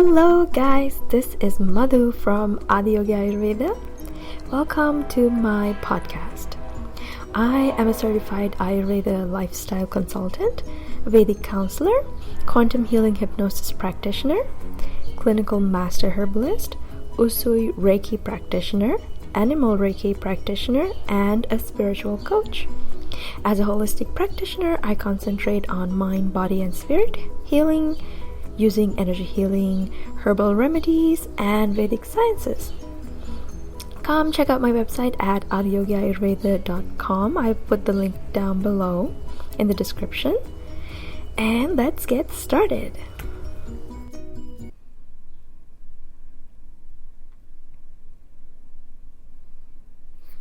Hello guys, this is Madhu from Adi Yogi Ayurveda. Welcome to my podcast. I am a certified Ayurveda lifestyle consultant, Vedic counselor, quantum healing hypnosis practitioner, clinical master herbalist, Usui Reiki practitioner, animal Reiki practitioner, and a spiritual coach. As a holistic practitioner, I concentrate on mind, body, and spirit healing, using energy healing, herbal remedies, and Vedic sciences. Come check out my website at adiyogiayurveda.com. I put the link down below in the description. And let's get started.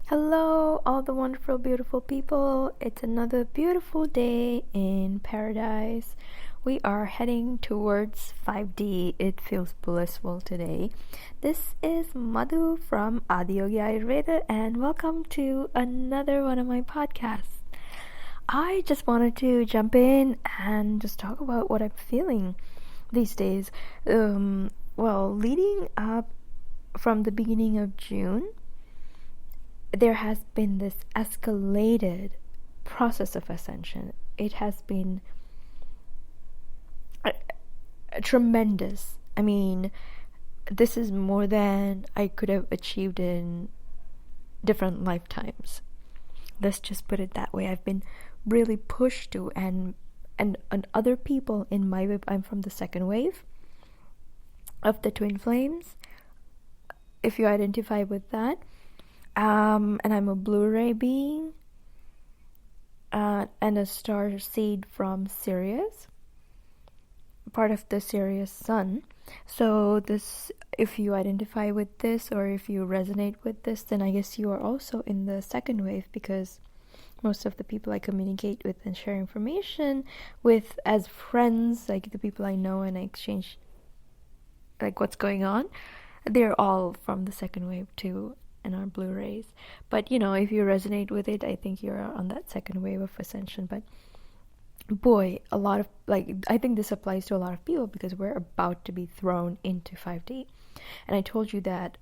Hello, all the wonderful, beautiful people. It's another beautiful day in paradise. We are heading towards 5D. It feels blissful today. This is Madhu from Adi Yogi Ayurveda, and welcome to another one of my podcasts. I just wanted to jump in and just talk about what I'm feeling these days. Leading up from the beginning of June, there has been this escalated process of ascension. It has been tremendous. I mean, this is more than I could have achieved in different lifetimes. Let's just put it that way. I've been really pushed to, and other people in my wave. I'm from the second wave of the twin flames, if you identify with that. And I'm a Blu-ray being, and a star seed from Sirius, part of the Sirius sun. So this, if you identify with this, or if you resonate with this, then I guess you are also in the second wave, because most of the people I communicate with and share information with as friends, like the people I know and I exchange like what's going on, they're all from the second wave too, and our Blu-rays. But if you resonate with it, I think you're on that second wave of ascension. But boy, I think this applies to a lot of people, because we're about to be thrown into 5D. And I told you that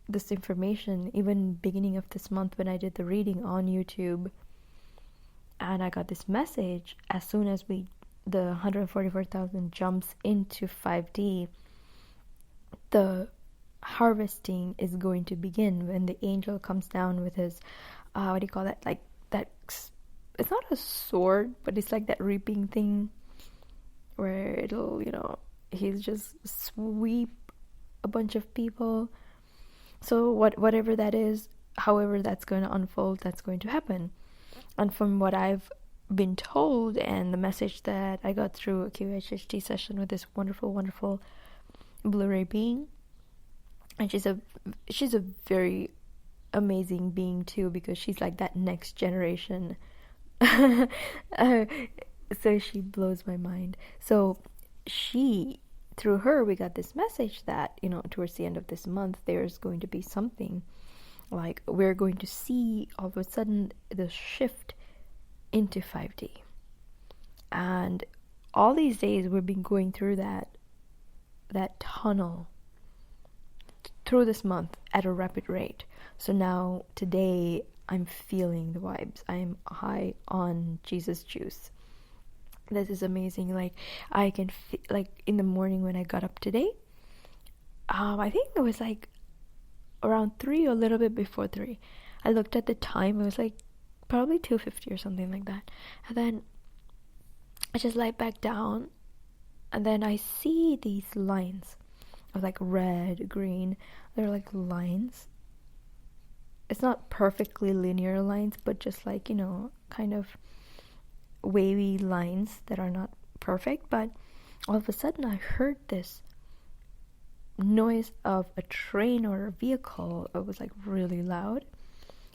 this information, even beginning of this month when I did the reading on YouTube, and I got this message, as soon as the 144,000 jumps into 5D, the harvesting is going to begin when the angel comes down with his what do you call that, like that, it's not a sword, but it's like that reaping thing where it'll he's just sweep a bunch of people. So whatever that is, however that's going to unfold, that's going to happen. And from what I've been told, and the message that I got through a QHHT session with this wonderful Blu-ray being, and she's a very amazing being too, because she's like that next generation. So she blows my mind. So through her, we got this message that towards the end of this month, there's going to be something like we're going to see all of a sudden the shift into 5D. And all these days we've been going through that tunnel through this month at a rapid rate. So now today I'm feeling the vibes. I'm high on Jesus juice. This is amazing. Like I can feel, like in the morning when I got up today, I think it was like around 3 or a little bit before 3. I looked at the time, it was like probably 2:50 or something like that. And then I just lie back down, and then I see these lines of like red, green. They're like lines. It's not perfectly linear lines, but just like kind of wavy lines that are not perfect. But all of a sudden I heard this noise of a train or a vehicle. It was like really loud,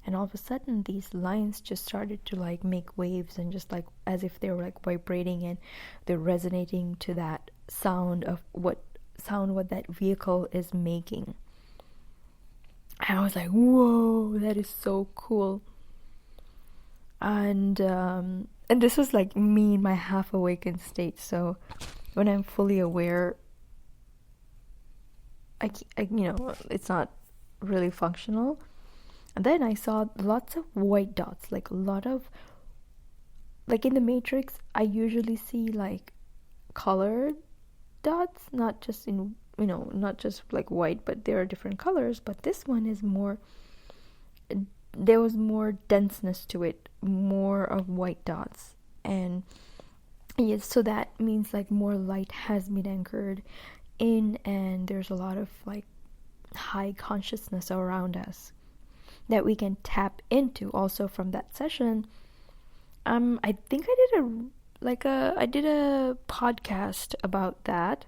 and all of a sudden these lines just started to like make waves, and just like as if they were like vibrating, and they're resonating to that sound of what that vehicle is making. And I was like, whoa, that is so cool. And this was like me in my half awakened state. So when I'm fully aware, it's not really functional. And then I saw lots of white dots, like a lot of, like in the Matrix, I usually see like colored dots, not just in, not just like white, but there are different colors. But this one is more, there was more denseness to it, more of white dots. And yes, so that means like more light has been anchored in, and there's a lot of like high consciousness around us that we can tap into. Also from that session, I think I did a podcast about that,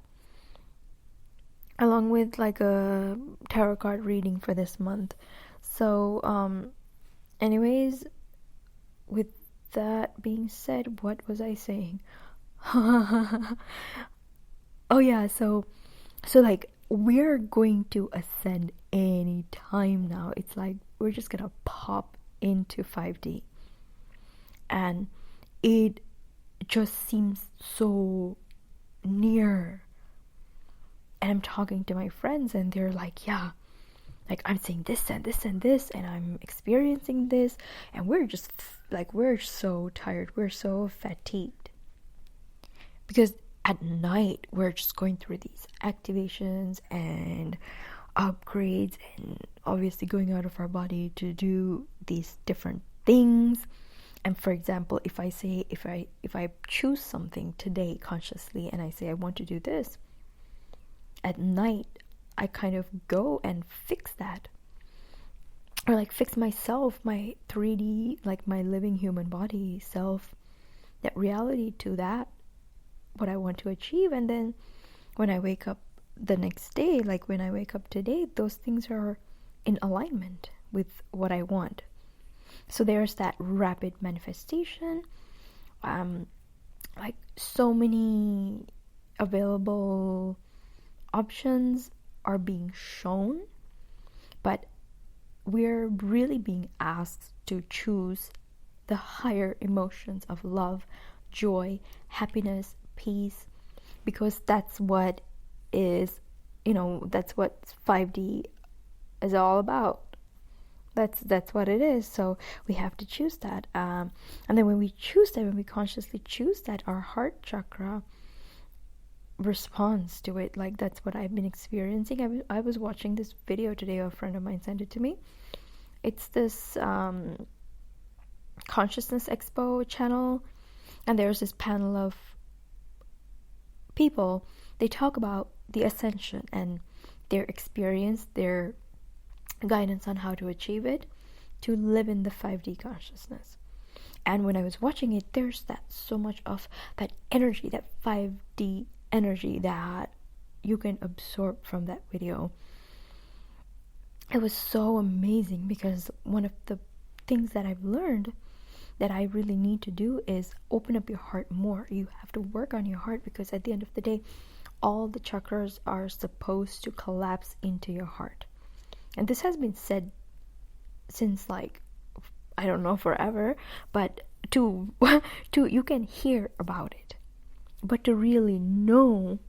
along with like a tarot card reading for this month. So anyways, with that being said, what was I saying? Oh yeah, so like we're going to ascend any time now. It's like we're just gonna pop into 5D, and it just seems so near. And I'm talking to my friends, and they're like, yeah, like I'm saying this and this and this, and I'm experiencing this, and we're just like, we're so tired, we're so fatigued, because at night we're just going through these activations and upgrades, and obviously going out of our body to do these different things. And for example, if I choose something today consciously, and I say I want to do this, at night I kind of go and fix that, or like fix myself, my 3D, like my living human body self, that reality to that, what I want to achieve. And then when I wake up the next day, like when I wake up today, those things are in alignment with what I want. So there's that rapid manifestation, like so many available options are being shown, but we're really being asked to choose the higher emotions of love, joy, happiness, peace, because that's what is, that's what 5D is all about. That's what it is. So we have to choose that, and then when we choose that, when we consciously choose that, our heart chakra responds to it. Like that's what I've been experiencing. I was watching this video today. A friend of mine sent it to me. It's this Consciousness Expo channel, and there's this panel of people. They talk about the Ascension and their experience, their guidance on how to achieve it, to live in the 5D consciousness. And when I was watching it, there's that so much of that energy, that 5D energy that you can absorb from that video. It was so amazing, because one of the things that I've learned that I really need to do is open up your heart more. You have to work on your heart, because at the end of the day, all the chakras are supposed to collapse into your heart. And this has been said since, like, I don't know, forever, but to you can hear about it, but to really know,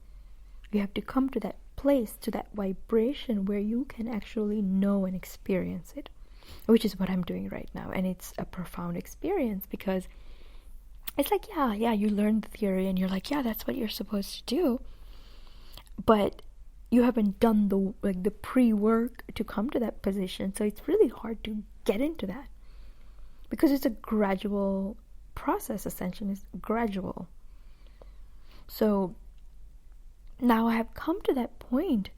you have to come to that place, to that vibration where you can actually know and experience it, which is what I'm doing right now. And it's a profound experience, because it's like, yeah, you learn the theory and you're like, yeah, that's what you're supposed to do, but you haven't done the pre-work to come to that position. So it's really hard to get into that, because it's a gradual process. Ascension is gradual. So now I have come to that point,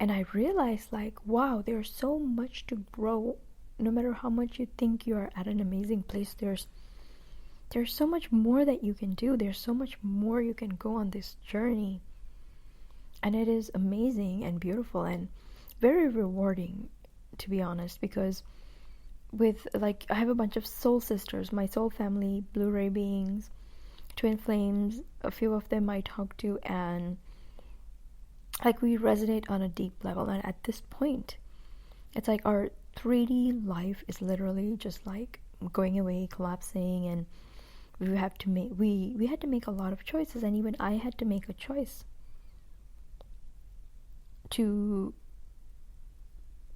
and I realize, like, wow, there's so much to grow. No matter how much you think you are at an amazing place, there's so much more that you can do. There's so much more you can go on this journey. And it is amazing and beautiful and very rewarding, to be honest, because with, like, I have a bunch of soul sisters, my soul family, Blu-ray beings, twin flames, a few of them I talk to, and like we resonate on a deep level. And at this point, it's like our 3D life is literally just like going away, collapsing, and we had to make a lot of choices, and even I had to make a choice to,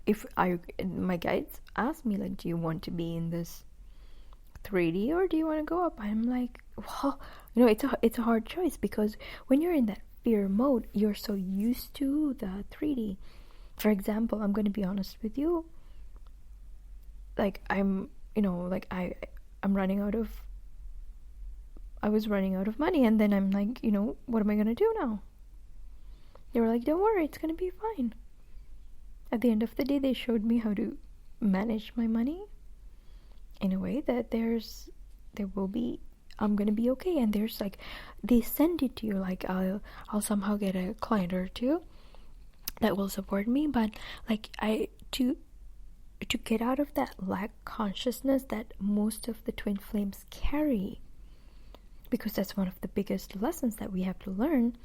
if my guides ask me, like, do you want to be in this 3D or do you want to go up? I'm like, well, it's a hard choice, because when you're in that fear mode, you're so used to the 3D. For example, I'm going to be honest with you, like, I'm running out of, I was running out of money, and then I'm like, what am I going to do now? They were like, don't worry, it's going to be fine. At the end of the day, they showed me how to manage my money in a way that I'm going to be okay. And there's like, they send it to you, like, I'll somehow get a client or two that will support me, but like, to get out of that lack consciousness that most of the twin flames carry, because that's one of the biggest lessons that we have to learn.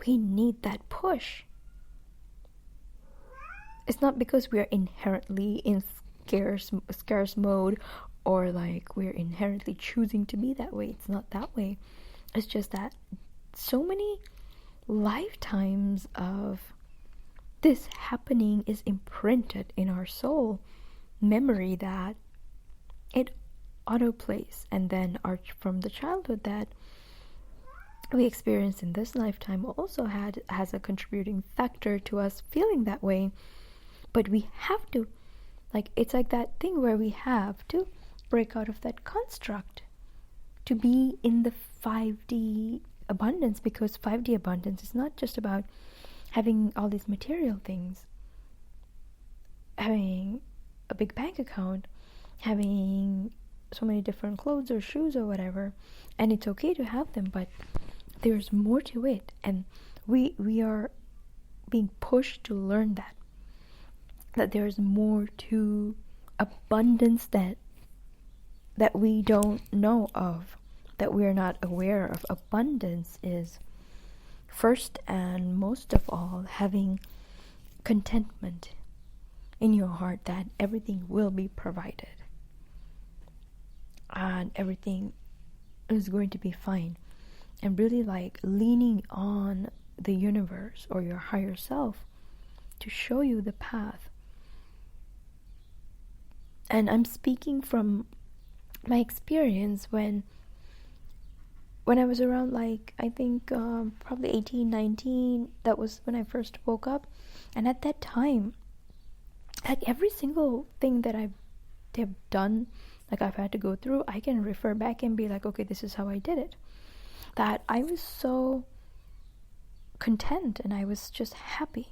We need that push. It's not because we are inherently in scarce mode, or like we're inherently choosing to be that way. It's not that way. It's just that so many lifetimes of this happening is imprinted in our soul memory, that it autoplays, and then from the childhood that we experience in this lifetime also has a contributing factor to us feeling that way. But we have to, like, it's like that thing where we have to break out of that construct to be in the 5D abundance, because 5D abundance is not just about having all these material things, having a big bank account, having so many different clothes or shoes or whatever, and it's okay to have them, but there's more to it, and we are being pushed to learn that there's more to abundance that we don't know of, that we're not aware of. Abundance is first and most of all having contentment in your heart that everything will be provided and everything is going to be fine, and really like leaning on the universe or your higher self to show you the path. And I'm speaking from my experience when I was around, like, I think probably 18, 19, that was when I first woke up. And at that time, like, every single thing that I've done, like, I've had to go through, I can refer back and be like, okay, this is how I did it. That I was so content and I was just happy.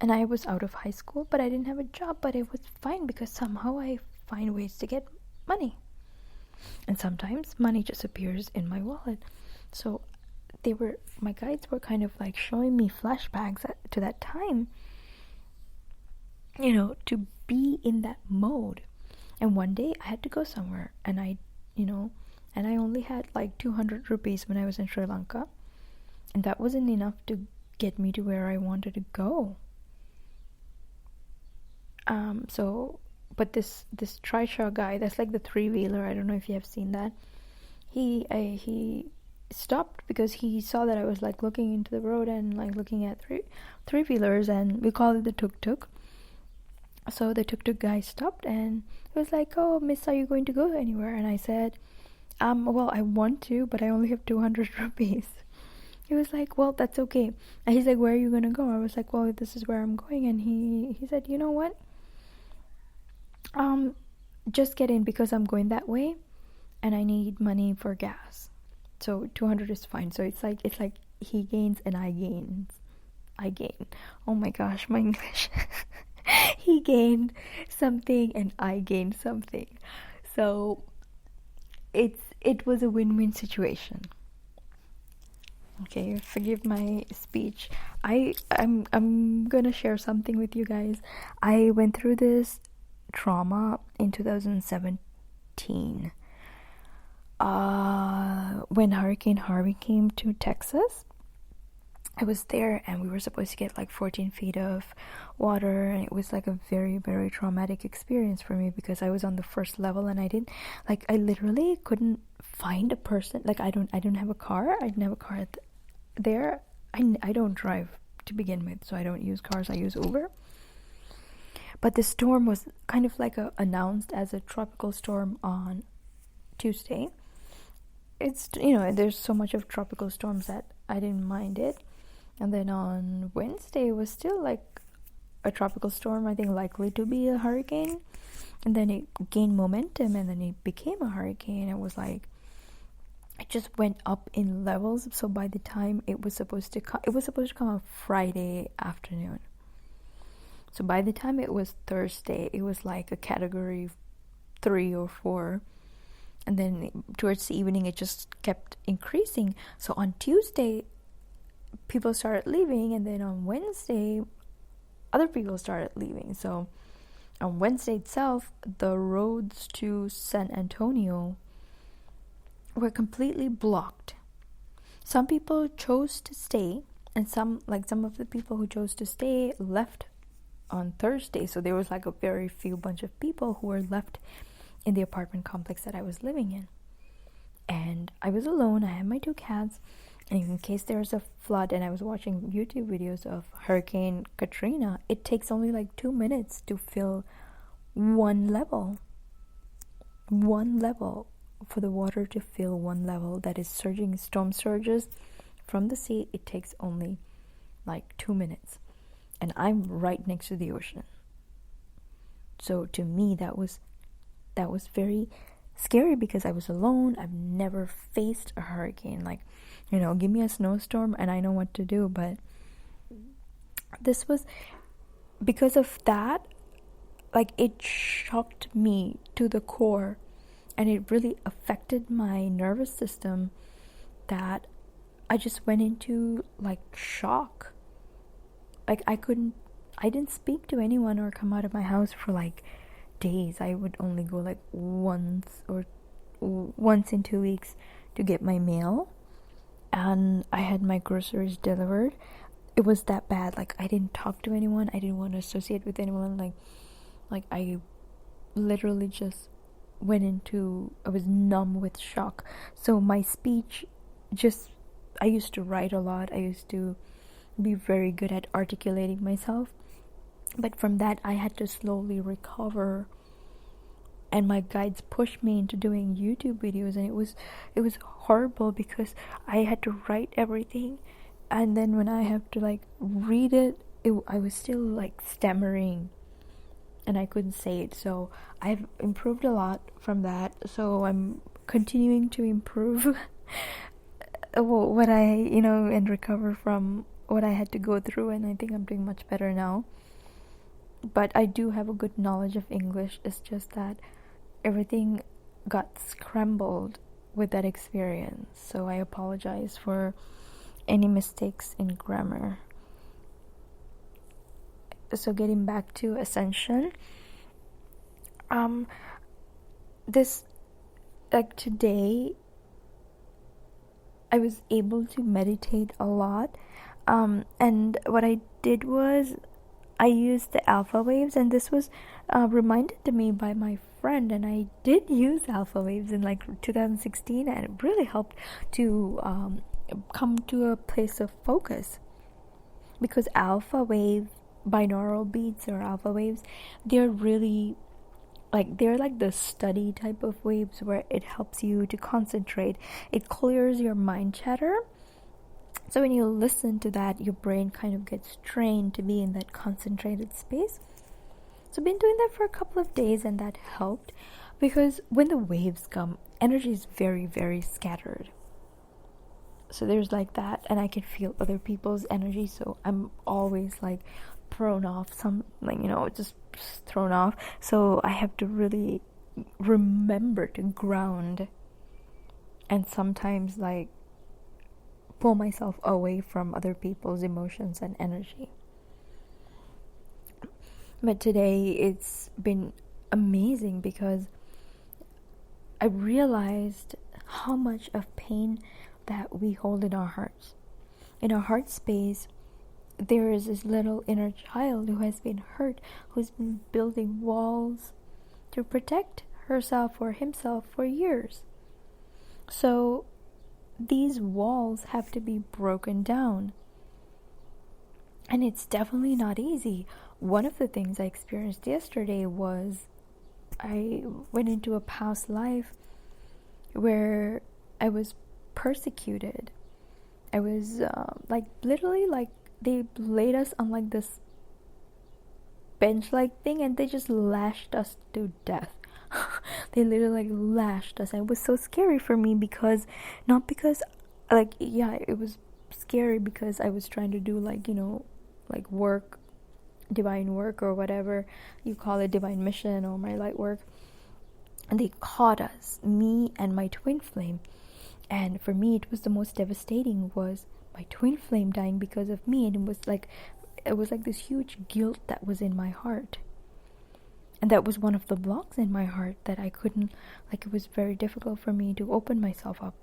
And I was out of high school, but I didn't have a job, but it was fine because somehow I find ways to get money. And sometimes money just appears in my wallet. So my guides were kind of like showing me flashbacks to that time, to be in that mode. And one day I had to go somewhere, and I only had like 200 rupees when I was in Sri Lanka, and that wasn't enough to get me to where I wanted to go. But this trishaw guy, that's like the three-wheeler, I don't know if you have seen that, he stopped because he saw that I was like looking into the road and like looking at three-wheelers, and we call it the tuk-tuk. So the tuk-tuk guy stopped and he was like, oh, miss, are you going to go anywhere? And I said, well, I want to, but I only have 200 rupees. He was like, well, that's okay. And he's like, where are you going to go? I was like, well, this is where I'm going. And he said, you know what? Just get in because I'm going that way and I need money for gas. So 200 is fine. So it's like he gains and I gain. Oh my gosh, my English. He gained something and I gained something. So it was a win-win situation. Okay, forgive my speech. I'm gonna share something with you guys. I went through this trauma in 2017 when Hurricane Harvey came to Texas. I was there and we were supposed to get like 14 feet of water, and it was like a very, very traumatic experience for me because I was on the first level and I literally couldn't find a person. Like I don't have a car. I didn't have a car there, I don't drive to begin with, so I don't use cars, I use Uber. But the storm was kind of like announced as a tropical storm on Tuesday. It's, there's so much of tropical storms that I didn't mind it. And then on Wednesday, it was still like a tropical storm, I think likely to be a hurricane. And then it gained momentum and then it became a hurricane. It was like, it just went up in levels. So by the time it was supposed to come on Friday afternoon. So by the time it was Thursday, it was like a category 3 or 4. And then towards the evening, it just kept increasing. So on Tuesday, people started leaving. And then on Wednesday, other people started leaving. So on Wednesday itself, the roads to San Antonio were completely blocked. Some people chose to stay. And some of the people who chose to stay left on Thursday. So there was like a very few bunch of people who were left in the apartment complex that I was living in. And I was alone. I had my 2 cats. And in case there was a flood, and I was watching YouTube videos of Hurricane Katrina, it takes only like 2 minutes to fill one level. One level. For the water to fill one level that is surging, storm surges from the sea, it takes only like 2 minutes. And I'm right next to the ocean. So to me, that was very scary because I was alone. I've never faced a hurricane. Like, give me a snowstorm and I know what to do. But this was, because of that, like, it shocked me to the core. And it really affected my nervous system that I just went into like shock. Like I didn't speak to anyone or come out of my house for like days. I would only go like once in 2 weeks to get my mail, and I had my groceries delivered. It was that bad. Like I didn't talk to anyone. I didn't want to associate with anyone. Like I literally just I was numb with shock. So my speech I used to write a lot. I used to be very good at articulating myself. But from that, I had to slowly recover. And my guides pushed me into doing YouTube videos, and it was horrible because I had to write everything, and then when I have to like read it, I was still like stammering, and I couldn't say it. So I've improved a lot from that. So I'm continuing to improve what I and recover from what I had to go through, and I think I'm doing much better now. But I do have a good knowledge of English. It's just that everything got scrambled with that experience. So I apologize for any mistakes in grammar. So getting back to Ascension, this, like today, I was able to meditate a lot, and what I did was I used the alpha waves, and this was reminded to me by my friend, and I did use alpha waves in like 2016, and it really helped to come to a place of focus, because alpha wave binaural beats or alpha waves, they're like the study type of waves where it helps you to concentrate. It clears your mind chatter. So when you listen to that, your brain kind of gets trained to be in that concentrated space. So I've been doing that for a couple of days, and that helped, because when the waves come, energy is very, very scattered. So there's like that, and I can feel other people's energy, so I'm always like thrown off, just thrown off. So I have to really remember to ground, and sometimes like pull myself away from other people's emotions and energy. But today it's been amazing because I realized how much of pain that we hold in our hearts. In our heart space, there is this little inner child who has been hurt, who's been building walls to protect herself or himself for years. So these walls have to be broken down. And it's definitely not easy. One of the things I experienced yesterday was I went into a past life where I was persecuted. I was literally they laid us on this bench thing, and they just lashed us to death. They literally lashed us. And it was so scary for me because not because it was scary because I was trying to do work, divine work, or whatever you call it, divine mission or my light work. And they caught us, me and my twin flame. And for me, it was the most devastating was my twin flame dying because of me. And it was like this huge guilt that was in my heart. And that was one of the blocks in my heart that I couldn't, it was very difficult for me to open myself up.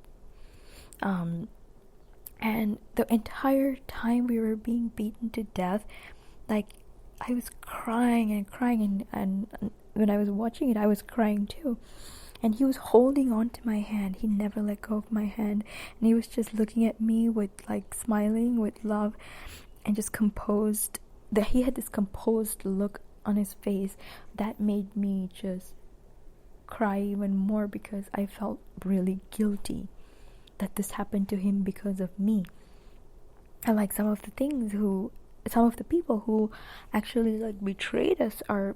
And the entire time we were being beaten to death, I was crying and crying, and when I was watching it, I was crying too. And he was holding on to my hand. He never let go of my hand. And he was just looking at me with smiling with love and just composed. That he had this composed look on his face that made me just cry even more because I felt really guilty that this happened to him because of me. And some of the people who actually betrayed us are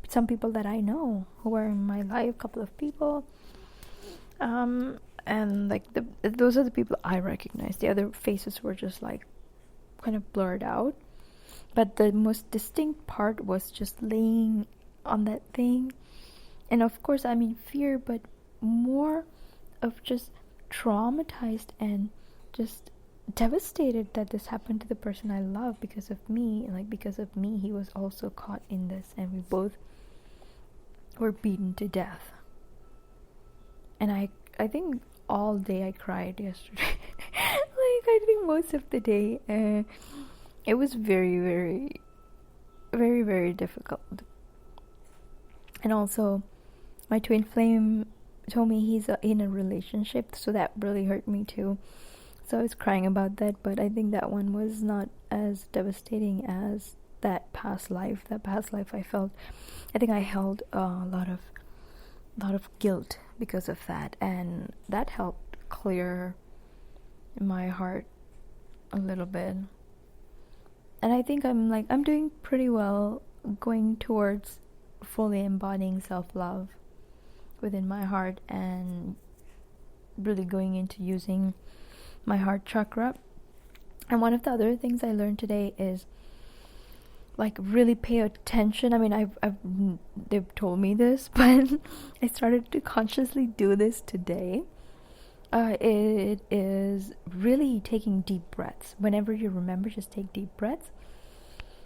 some people that I know who are in my life, a couple of people, and those are the people I recognize. The other faces were just kind of blurred out, but the most distinct part was just laying on that thing, and of course I'm in fear, but more of just traumatized and just devastated that this happened to the person I love because of me. And because of me, he was also caught in this, and we both were beaten to death. And I think all day I cried yesterday. I think most of the day, it was very, very, very, very difficult. And also, my twin flame told me he's in a relationship, so that really hurt me too. So I was crying about that, but I think that one was not as devastating as that past life. That past life, I think I held a lot of guilt because of that, and that helped clear my heart a little bit. And I think I'm doing pretty well, going towards fully embodying self-love within my heart and really going into using my heart chakra. And one of the other things I learned today is really pay attention. I mean, they've told me this, but I started to consciously do this today. It is really taking deep breaths. Whenever you remember, just take deep breaths,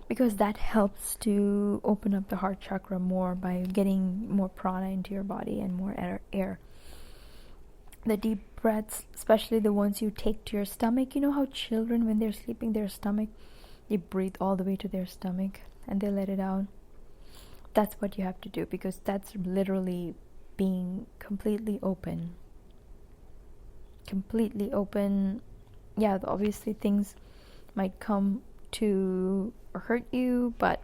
because that helps to open up the heart chakra more by getting more prana into your body and more air. The deep breaths, especially the ones you take to your stomach. You know how children, when they're sleeping, their stomach, they breathe all the way to their stomach and they let it out. That's what you have to do, because that's literally being completely open. Completely open. Yeah, obviously things might come to hurt you, but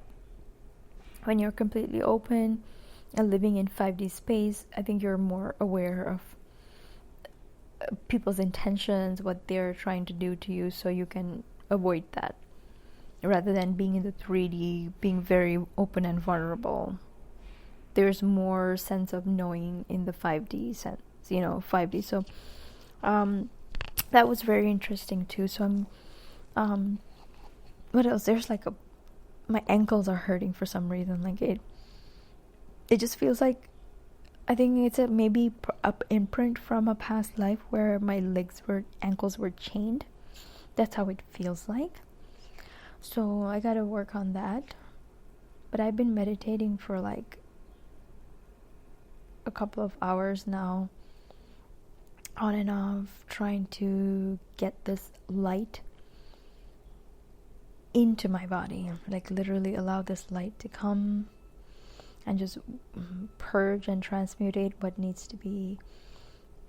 when you're completely open and living in 5D space, I think you're more aware of people's intentions, what they're trying to do to you, so you can avoid that, rather than being in the 3D, being very open and vulnerable. There's more sense of knowing in the 5D sense, 5D. So that was very interesting too. So I'm what else? There's my ankles are hurting for some reason. It just feels like, I think it's maybe a imprint from a past life where my ankles were chained. That's how it feels like. So I gotta work on that. But I've been meditating for a couple of hours now, on and off, trying to get this light into my body. Literally allow this light to come and just purge and transmutate what needs to be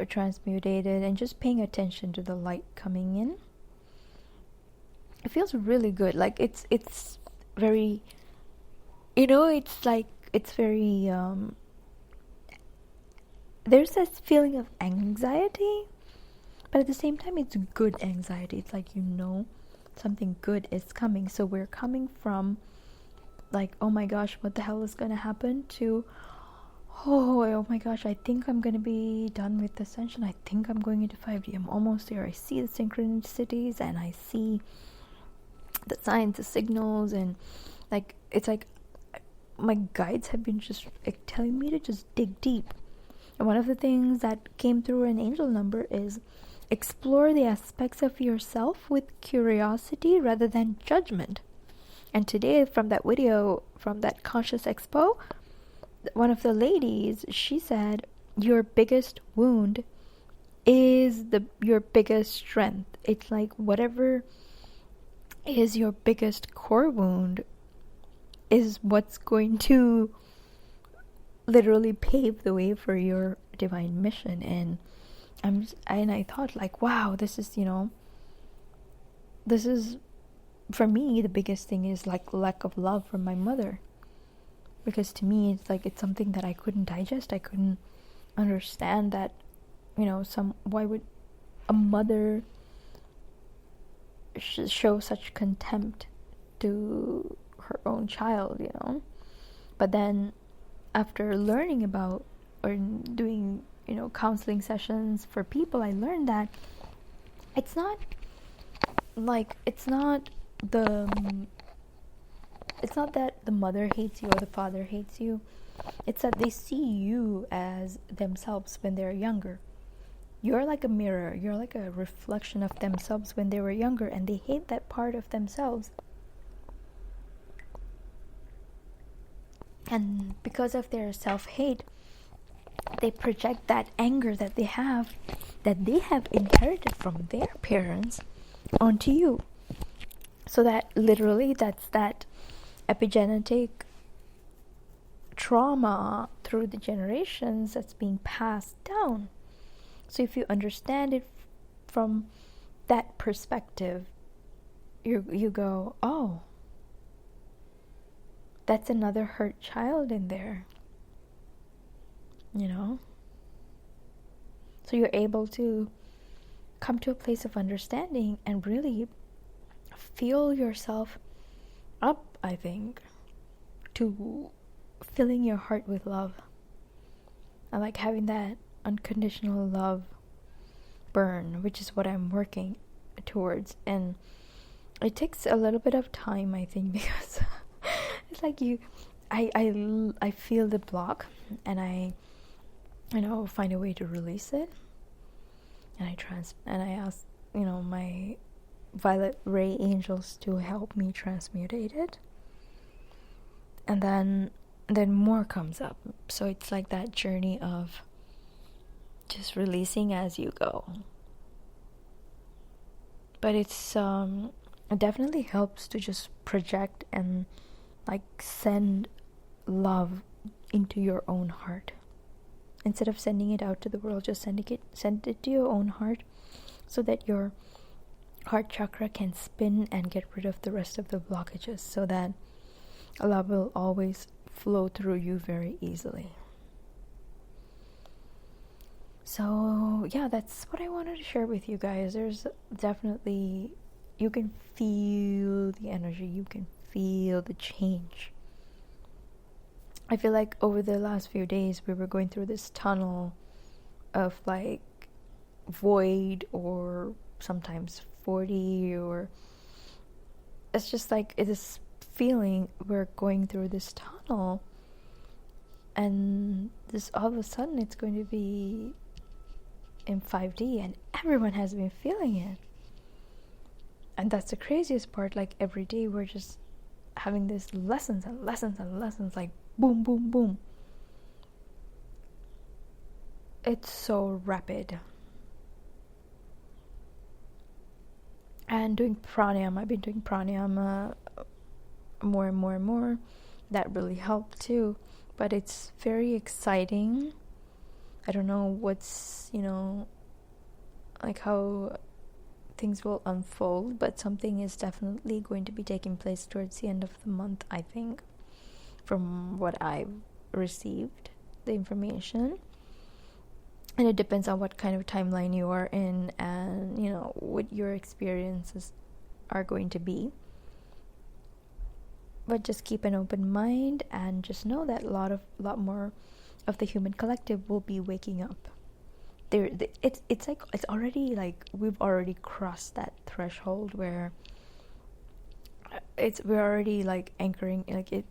transmutated, and just paying attention to the light coming in, it feels really good. Like it's very, it's like it's very there's this feeling of anxiety, but at the same time it's good anxiety. It's like something good is coming. So we're coming from like, oh my gosh, what the hell is gonna happen, to oh my gosh, I think I'm gonna be done with Ascension. I think I'm going into 5D. I'm almost there. I see the synchronicities and I see the signs, the signals, and like it's like my guides have been just like telling me to just dig deep. And one of the things that came through an angel number is explore the aspects of yourself with curiosity rather than judgment. And today, from that video, from that Conscious Expo, one of the ladies, she said, your biggest wound is your biggest strength. It's like whatever is your biggest core wound is what's going to literally pave the way for your divine mission. And I thought like, wow, this is for me, the biggest thing is like lack of love from my mother, because to me it's like it's something that I couldn't digest. I couldn't understand that why would a mother show such contempt to her own child, but then after learning about or doing counseling sessions for people, I learned that it's not that the mother hates you or the father hates you. It's that they see you as themselves when they're younger. You're like a mirror. You're like a reflection of themselves when they were younger, and they hate that part of themselves. And because of their self-hate, they project that anger that they have inherited from their parents onto you. So that literally, that's that epigenetic trauma through the generations that's being passed down. So if you understand it from that perspective, you go, oh, that's another hurt child in there, So you're able to come to a place of understanding and really fill yourself up, I think, to filling your heart with love. I like having that unconditional love burn, which is what I'm working towards. And it takes a little bit of time, I think, because it's like I feel the block, and I find a way to release it, and I ask my violet ray angels to help me transmutate it, and then more comes up. So it's like that journey of just releasing as you go. But it definitely helps to just project and like send love into your own heart. Instead of sending it out to the world, just send it to your own heart, so that your heart chakra can spin and get rid of the rest of the blockages, so that love will always flow through you very easily. So yeah, that's what I wanted to share with you guys. There's definitely, you can feel the energy, you can feel the change. I feel like over the last few days we were going through this tunnel of like void, or sometimes 40, or it's just like this feeling we're going through this tunnel, and this all of a sudden it's going to be in 5D, and everyone has been feeling it. And that's the craziest part. Like every day we're just having these lessons and lessons and lessons, like boom, boom, boom. It's so rapid. And doing pranayama, I've been doing pranayama more and more and more. That really helped too. But it's very exciting I don't know what's, like how things will unfold, but something is definitely going to be taking place towards the end of the month, I think, from what I've received, the information. And it depends on what kind of timeline you are in and, what your experiences are going to be. But just keep an open mind and just know that a lot more of the human collective will be waking up. It's already like we've already crossed that threshold where we're already like anchoring, like it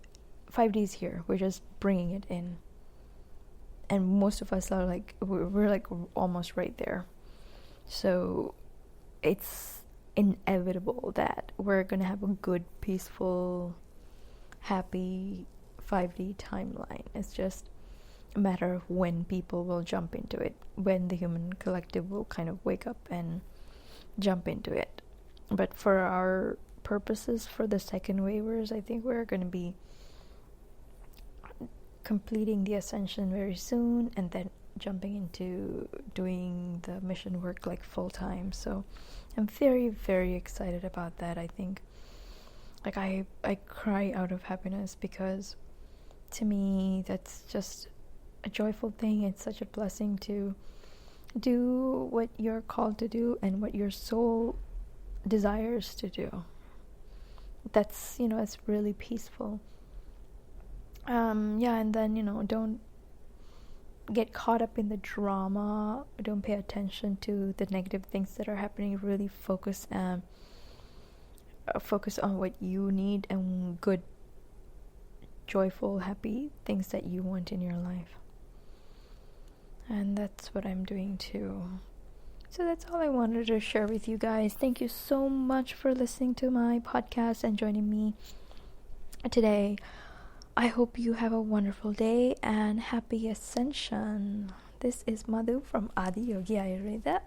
5D is here, we're just bringing it in, and most of us are like we're like almost right there. So it's inevitable that we're gonna have a good, peaceful, happy 5D timeline. It's just a matter of when people will jump into it, when the human collective will kind of wake up and jump into it. But for our purposes, for the second wavers, I think we're going to be completing the Ascension very soon and then jumping into doing the mission work like full time. So I'm very, very excited about that. I think like I cry out of happiness, because to me that's just a joyful thing. It's such a blessing to do what you're called to do and what your soul desires to do. That's, it's really peaceful. And then, don't get caught up in the drama. Don't pay attention to the negative things that are happening. Really focus on what you need and good, joyful, happy things that you want in your life. And that's what I'm doing too. So that's all I wanted to share with you guys. Thank you so much for listening to my podcast and joining me today. I hope you have a wonderful day and happy Ascension. This is Madhu from Adi Yogi Ayurveda.